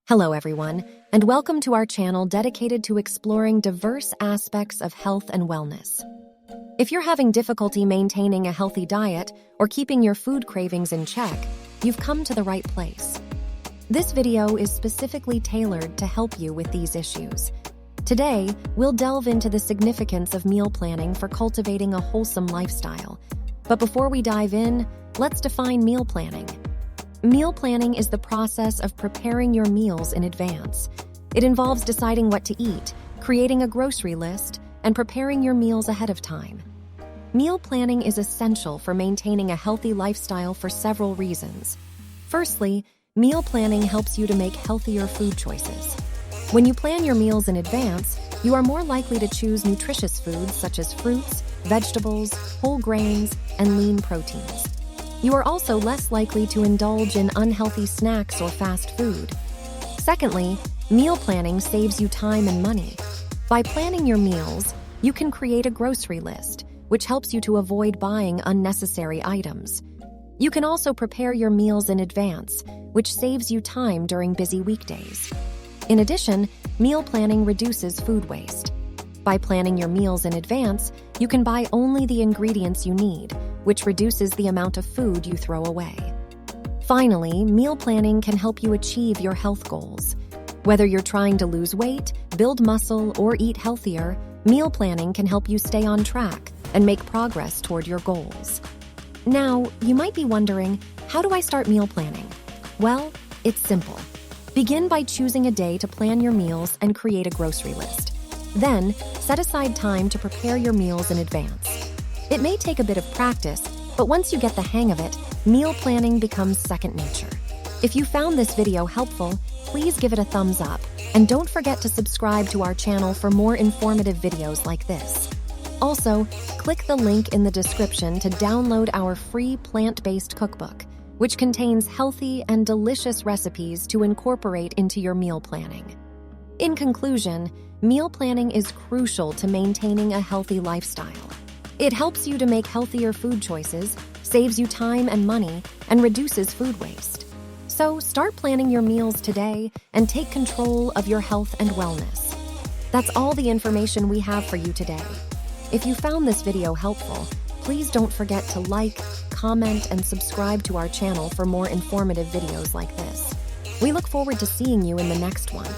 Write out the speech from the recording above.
Hello everyone, and welcome to our channel dedicated to exploring diverse aspects of health and wellness. If you're having difficulty maintaining a healthy diet or keeping your food cravings in check, you've come to the right place. This video is specifically tailored to help you with these issues. Today, we'll delve into the significance of meal planning for cultivating a wholesome lifestyle. But before we dive in, let's define meal planning. Meal planning is the process of preparing your meals in advance. It involves deciding what to eat, creating a grocery list, and preparing your meals ahead of time. Meal planning is essential for maintaining a healthy lifestyle for several reasons. Firstly, meal planning helps you to make healthier food choices. When you plan your meals in advance, you are more likely to choose nutritious foods such as fruits, vegetables, whole grains, and lean proteins. You are also less likely to indulge in unhealthy snacks or fast food. Secondly, meal planning saves you time and money. By planning your meals, you can create a grocery list, which helps you to avoid buying unnecessary items. You can also prepare your meals in advance, which saves you time during busy weekdays. In addition, meal planning reduces food waste. By planning your meals in advance, you can buy only the ingredients you need, which reduces the amount of food you throw away. Finally, meal planning can help you achieve your health goals. Whether you're trying to lose weight, build muscle, or eat healthier, meal planning can help you stay on track and make progress toward your goals. Now, you might be wondering, how do I start meal planning? Well, it's simple. Begin by choosing a day to plan your meals and create a grocery list. Then, set aside time to prepare your meals in advance. It may take a bit of practice, but once you get the hang of it, meal planning becomes second nature. If you found this video helpful, please give it a thumbs up, and don't forget to subscribe to our channel for more informative videos like this. Also, click the link in the description to download our free plant-based cookbook, which contains healthy and delicious recipes to incorporate into your meal planning. In conclusion, meal planning is crucial to maintaining a healthy lifestyle. It helps you to make healthier food choices, saves you time and money, and reduces food waste. So start planning your meals today and take control of your health and wellness. That's all the information we have for you today. If you found this video helpful, please don't forget to like, comment, and subscribe to our channel for more informative videos like this. We look forward to seeing you in the next one.